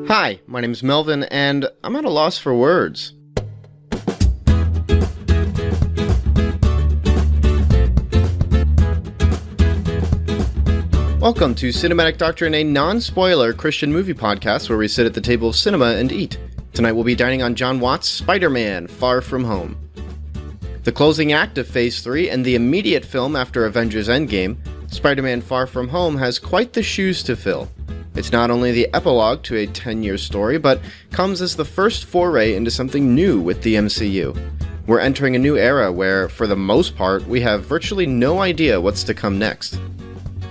Hi, my name is Melvin, and I'm at a loss for words. Welcome to Cinematic Doctrine, a non-spoiler Christian movie podcast where we sit at the table of cinema and eat. Tonight we'll be dining on Jon Watts' Spider-Man: Far From Home. The closing act of Phase 3 and the immediate film after Avengers Endgame, Spider-Man: Far From Home has quite the shoes to fill. It's not only the epilogue to a 10-year story, but comes as the first foray into something new with the MCU. We're entering a new era where, for the most part, we have virtually no idea what's to come next.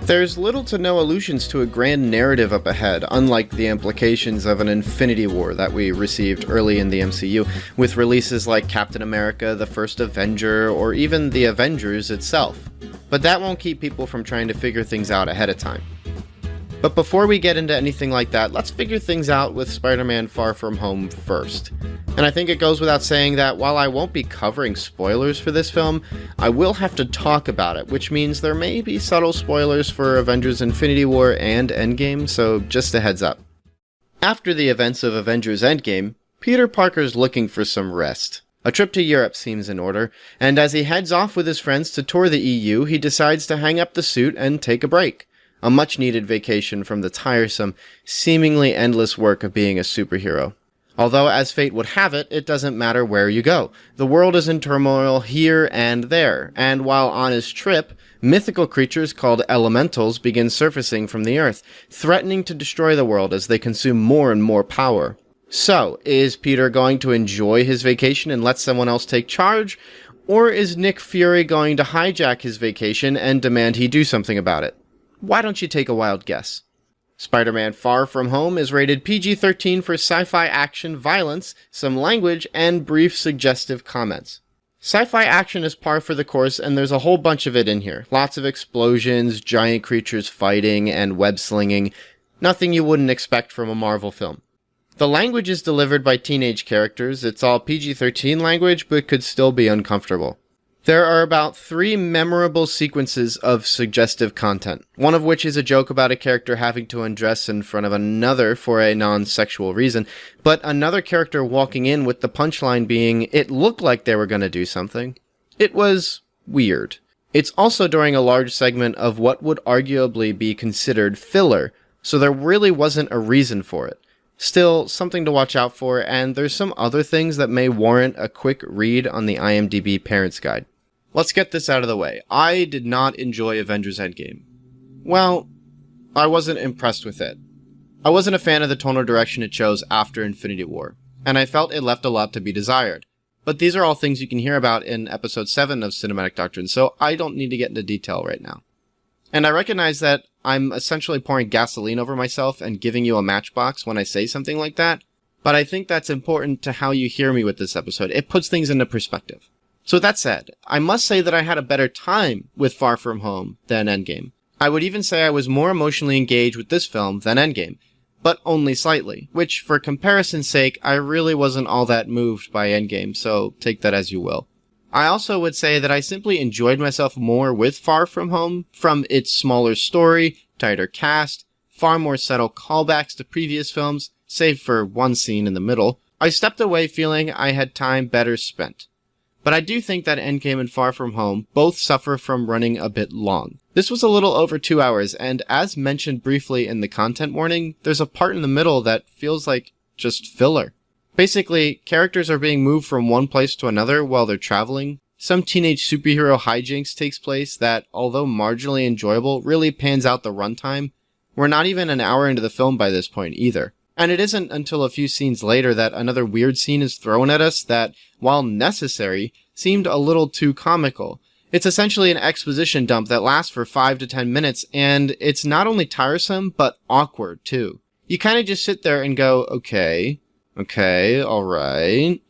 There's little to no allusions to a grand narrative up ahead, unlike the implications of an Infinity War that we received early in the MCU, with releases like Captain America, the First Avenger, or even the Avengers itself. But that won't keep people from trying to figure things out ahead of time. But before we get into anything like that, let's figure things out with Spider-Man: Far From Home first. And I think it goes without saying that while I won't be covering spoilers for this film, I will have to talk about it, which means there may be subtle spoilers for Avengers: Infinity War and Endgame, so just a heads up. After the events of Avengers Endgame, Peter Parker's looking for some rest. A trip to Europe seems in order, and as he heads off with his friends to tour the EU, he decides to hang up the suit and take a break. A much-needed vacation from the tiresome, seemingly endless work of being a superhero. Although, as fate would have it, it doesn't matter where you go. The world is in turmoil here and there, and while on his trip, mythical creatures called elementals begin surfacing from the earth, threatening to destroy the world as they consume more and more power. So, is Peter going to enjoy his vacation and let someone else take charge? Or is Nick Fury going to hijack his vacation and demand he do something about it? Why don't you take a wild guess? Spider-Man: Far From Home is rated PG-13 for sci-fi action, violence, some language, and brief suggestive comments. Sci-fi action is par for the course, and there's a whole bunch of it in here. Lots of explosions, giant creatures fighting, and web-slinging. Nothing you wouldn't expect from a Marvel film. The language is delivered by teenage characters. It's all PG-13 language, but could still be uncomfortable. There are about 3 memorable sequences of suggestive content, one of which is a joke about a character having to undress in front of another for a non-sexual reason, but another character walking in with the punchline being, "It looked like they were going to do something." It was weird. It's also during a large segment of what would arguably be considered filler, so there really wasn't a reason for it. Still, something to watch out for, and there's some other things that may warrant a quick read on the IMDb Parents Guide. Let's get this out of the way. I did not enjoy Avengers Endgame. Well, I wasn't impressed with it. I wasn't a fan of the tonal direction it chose after Infinity War, and I felt it left a lot to be desired. But these are all things you can hear about in episode 7 of Cinematic Doctrine, so I don't need to get into detail right now. And I recognize that I'm essentially pouring gasoline over myself and giving you a matchbox when I say something like that, but I think that's important to how you hear me with this episode. It puts things into perspective. So with that said, I must say that I had a better time with Far From Home than Endgame. I would even say I was more emotionally engaged with this film than Endgame, but only slightly, which, for comparison's sake, I really wasn't all that moved by Endgame, so take that as you will. I also would say that I simply enjoyed myself more with Far From Home, from its smaller story, tighter cast, far more subtle callbacks to previous films, save for one scene in the middle. I stepped away feeling I had time better spent. But I do think that Endgame and Far From Home both suffer from running a bit long. This was a little over 2 hours, and as mentioned briefly in the content warning, there's a part in the middle that feels like just filler. Basically, characters are being moved from one place to another while they're traveling. Some teenage superhero hijinks takes place that, although marginally enjoyable, really pans out the runtime. We're not even an hour into the film by this point either. And it isn't until a few scenes later that another weird scene is thrown at us that, while necessary, seemed a little too comical. It's essentially an exposition dump that lasts for 5 to 10 minutes, and it's not only tiresome, but awkward, too. You kind of just sit there and go, okay, alright,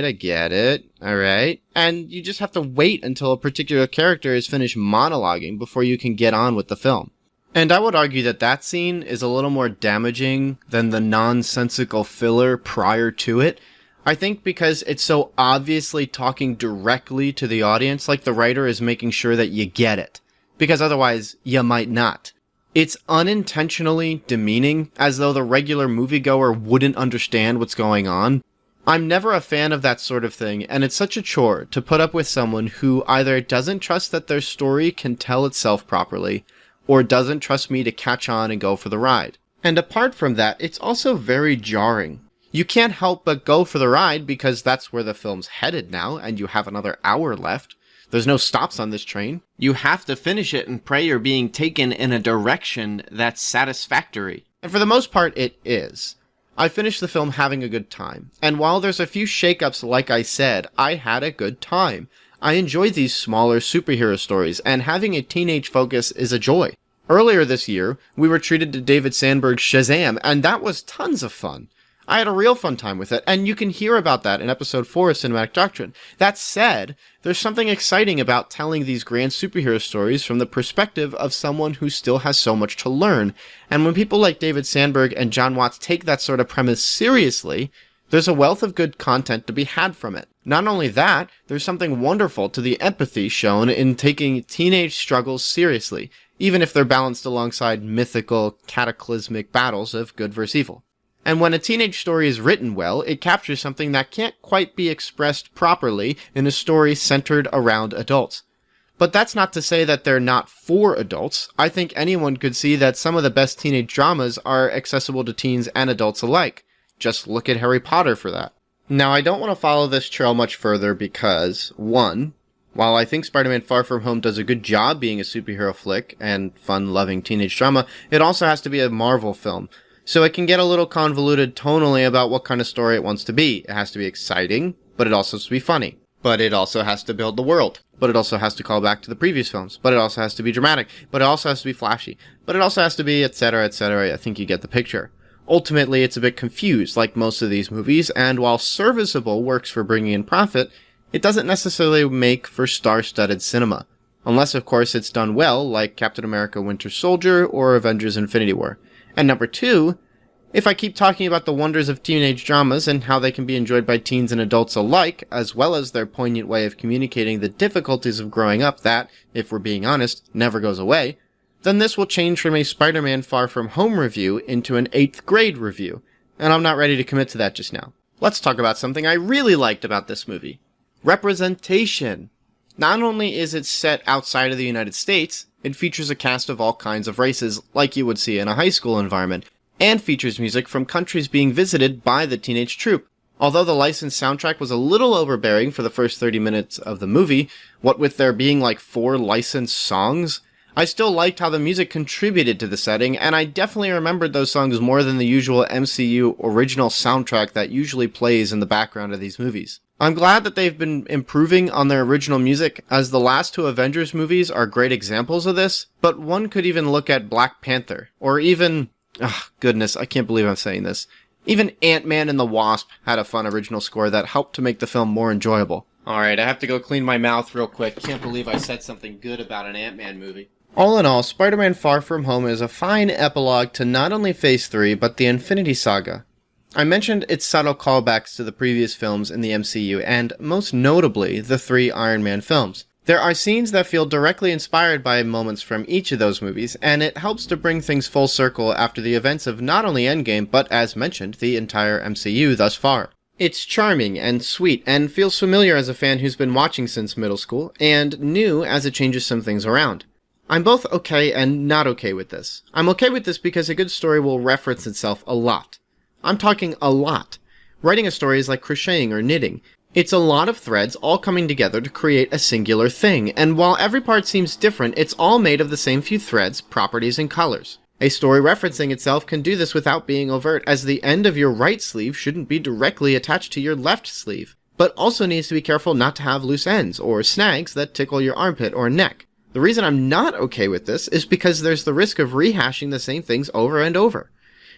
I get it, alright. And you just have to wait until a particular character is finished monologuing before you can get on with the film. And I would argue that that scene is a little more damaging than the nonsensical filler prior to it. I think because it's so obviously talking directly to the audience, like the writer is making sure that you get it. Because otherwise, you might not. It's unintentionally demeaning, as though the regular moviegoer wouldn't understand what's going on. I'm never a fan of that sort of thing, and it's such a chore to put up with someone who either doesn't trust that their story can tell itself properly, or doesn't trust me to catch on and go for the ride. And apart from that, it's also very jarring. You can't help but go for the ride because that's where the film's headed now, and you have another hour left. There's no stops on this train. You have to finish it and pray you're being taken in a direction that's satisfactory. And for the most part, it is. I finished the film having a good time, and while there's a few shakeups like I said, I had a good time. I enjoy these smaller superhero stories, and having a teenage focus is a joy. Earlier this year, we were treated to David Sandberg's Shazam, and that was tons of fun. I had a real fun time with it, and you can hear about that in episode 4 of Cinematic Doctrine. That said, there's something exciting about telling these grand superhero stories from the perspective of someone who still has so much to learn, and when people like David Sandberg and Jon Watts take that sort of premise seriously, there's a wealth of good content to be had from it. Not only that, there's something wonderful to the empathy shown in taking teenage struggles seriously, even if they're balanced alongside mythical, cataclysmic battles of good versus evil. And when a teenage story is written well, it captures something that can't quite be expressed properly in a story centered around adults. But that's not to say that they're not for adults. I think anyone could see that some of the best teenage dramas are accessible to teens and adults alike. Just look at Harry Potter for that. Now, I don't want to follow this trail much further because, 1, while I think Spider-Man Far From Home does a good job being a superhero flick and fun-loving teenage drama, it also has to be a Marvel film. So it can get a little convoluted tonally about what kind of story it wants to be. It has to be exciting, but it also has to be funny. But it also has to build the world. But it also has to call back to the previous films. But it also has to be dramatic. But it also has to be flashy. But it also has to be etc., etc. I think you get the picture. Ultimately, it's a bit confused, like most of these movies, and while serviceable works for bringing in profit, it doesn't necessarily make for star-studded cinema. Unless, of course, it's done well, like Captain America Winter Soldier or Avengers Infinity War. And number 2, if I keep talking about the wonders of teenage dramas and how they can be enjoyed by teens and adults alike, as well as their poignant way of communicating the difficulties of growing up that, if we're being honest, never goes away, then this will change from a Spider-Man Far From Home review into an 8th grade review. And I'm not ready to commit to that just now. Let's talk about something I really liked about this movie. Representation. Not only is it set outside of the United States, it features a cast of all kinds of races like you would see in a high school environment, and features music from countries being visited by the teenage troupe. Although the licensed soundtrack was a little overbearing for the first 30 minutes of the movie, what with there being like 4 licensed songs, I still liked how the music contributed to the setting, and I definitely remembered those songs more than the usual MCU original soundtrack that usually plays in the background of these movies. I'm glad that they've been improving on their original music, as the last 2 Avengers movies are great examples of this, but one could even look at Black Panther, or even, goodness, I can't believe I'm saying this, even Ant-Man and the Wasp had a fun original score that helped to make the film more enjoyable. Alright, I have to go clean my mouth real quick. Can't believe I said something good about an Ant-Man movie. All in all, Spider-Man Far From Home is a fine epilogue to not only Phase 3, but the Infinity Saga. I mentioned its subtle callbacks to the previous films in the MCU, and, most notably, the 3 Iron Man films. There are scenes that feel directly inspired by moments from each of those movies, and it helps to bring things full circle after the events of not only Endgame, but, as mentioned, the entire MCU thus far. It's charming and sweet, and feels familiar as a fan who's been watching since middle school, and new as it changes some things around. I'm both okay and not okay with this. I'm okay with this because a good story will reference itself a lot. I'm talking a lot. Writing a story is like crocheting or knitting. It's a lot of threads all coming together to create a singular thing, and while every part seems different, it's all made of the same few threads, properties, and colors. A story referencing itself can do this without being overt, as the end of your right sleeve shouldn't be directly attached to your left sleeve, but also needs to be careful not to have loose ends, or snags that tickle your armpit or neck. The reason I'm not okay with this is because there's the risk of rehashing the same things over and over.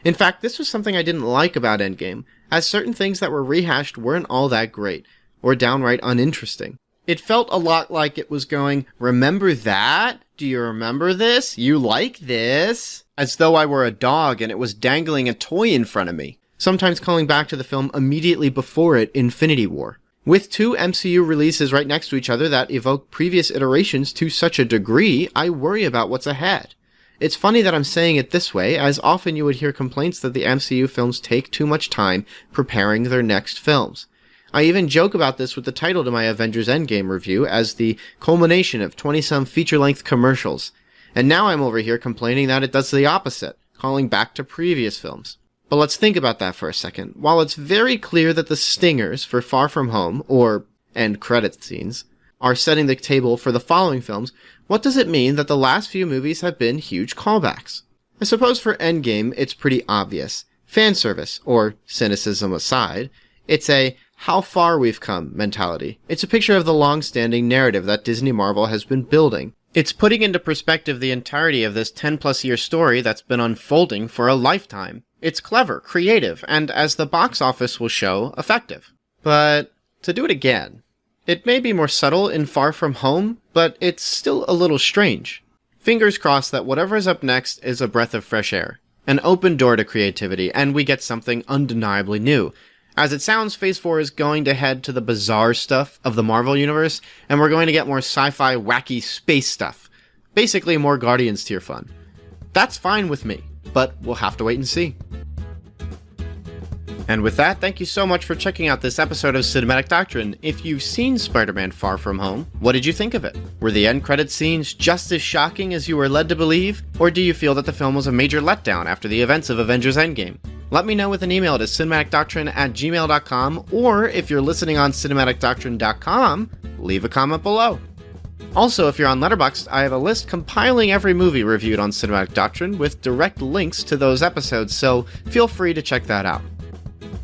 In fact, this was something I didn't like about Endgame, as certain things that were rehashed weren't all that great, or downright uninteresting. It felt a lot like it was going, remember that? Do you remember this? You like this? As though I were a dog and it was dangling a toy in front of me, sometimes calling back to the film immediately before it, Infinity War. With 2 MCU releases right next to each other that evoke previous iterations to such a degree, I worry about what's ahead. It's funny that I'm saying it this way, as often you would hear complaints that the MCU films take too much time preparing their next films. I even joke about this with the title to my Avengers Endgame review as the culmination of 20-some feature-length commercials. And now I'm over here complaining that it does the opposite, calling back to previous films. But let's think about that for a second. While it's very clear that the stingers for Far From Home, or end credit scenes, are setting the table for the following films, what does it mean that the last few movies have been huge callbacks? I suppose for Endgame, it's pretty obvious. Fan service, or cynicism aside, it's a how far we've come mentality. It's a picture of the long-standing narrative that Disney Marvel has been building. It's putting into perspective the entirety of this 10-plus year story that's been unfolding for a lifetime. It's clever, creative, and as the box office will show, effective. But to do it again, it may be more subtle in Far From Home, but it's still a little strange. Fingers crossed that whatever is up next is a breath of fresh air, an open door to creativity, and we get something undeniably new. As it sounds, Phase 4 is going to head to the bizarre stuff of the Marvel Universe, and we're going to get more sci-fi, wacky space stuff. Basically, more Guardians tier fun. That's fine with me, but we'll have to wait and see. And with that, thank you so much for checking out this episode of Cinematic Doctrine. If you've seen Spider-Man Far From Home, what did you think of it? Were the end credit scenes just as shocking as you were led to believe? Or do you feel that the film was a major letdown after the events of Avengers Endgame? Let me know with an email to cinematicdoctrine@gmail.com, or if you're listening on cinematicdoctrine.com, leave a comment below. Also, if you're on Letterboxd, I have a list compiling every movie reviewed on Cinematic Doctrine with direct links to those episodes, so feel free to check that out.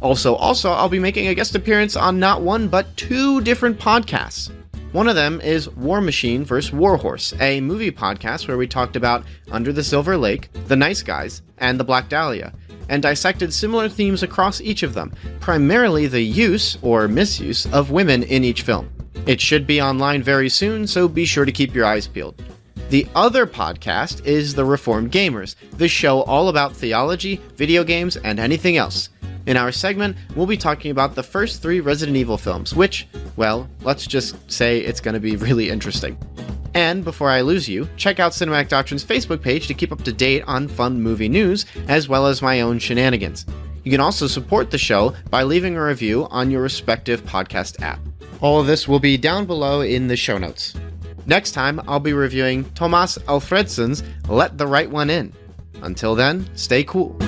Also, I'll be making a guest appearance on not one, but 2 different podcasts. One of them is War Machine vs. Warhorse, a movie podcast where we talked about Under the Silver Lake, The Nice Guys, and The Black Dahlia, and dissected similar themes across each of them, primarily the use, or misuse, of women in each film. It should be online very soon, so be sure to keep your eyes peeled. The other podcast is The Reformed Gamers, the show all about theology, video games, and anything else. In our segment, we'll be talking about the first 3 Resident Evil films, which, well, let's just say it's going to be really interesting. And before I lose you, check out Cinematic Doctrine's Facebook page to keep up to date on fun movie news, as well as my own shenanigans. You can also support the show by leaving a review on your respective podcast app. All of this will be down below in the show notes. Next time, I'll be reviewing Thomas Alfredsson's Let the Right One In. Until then, stay cool.